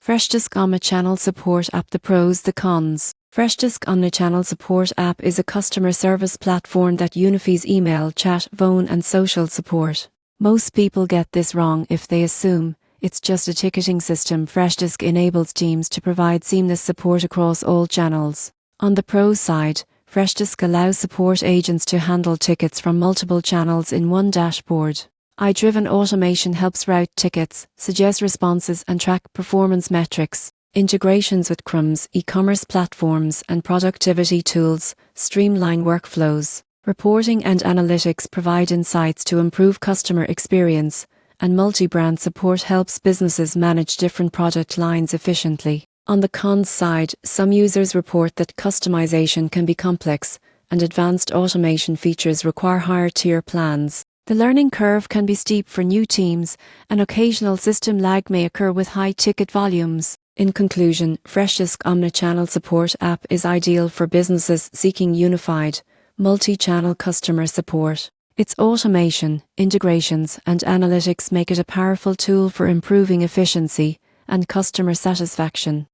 Freshdesk Omnichannel Support App. The pros, the cons. Freshdesk Omnichannel Support App is a customer service platform that unifies email, chat, phone and social support. Most people get this wrong if they assume it's just a ticketing system. Freshdesk enables teams to provide seamless support across all channels. On the pros side, Freshdesk allows support agents to handle tickets from multiple channels in one dashboard. AI-driven automation helps route tickets, suggest responses and track performance metrics. Integrations with CRMs, e-commerce platforms and productivity tools streamline workflows. Reporting and analytics provide insights to improve customer experience, and multi-brand support helps businesses manage different product lines efficiently. On the cons side, some users report that customization can be complex, and advanced automation features require higher-tier plans. The learning curve can be steep for new teams, and occasional system lag may occur with high ticket volumes. In conclusion, Freshdesk Omnichannel Support App is ideal for businesses seeking unified, multi-channel customer support. Its automation, integrations, and analytics make it a powerful tool for improving efficiency and customer satisfaction.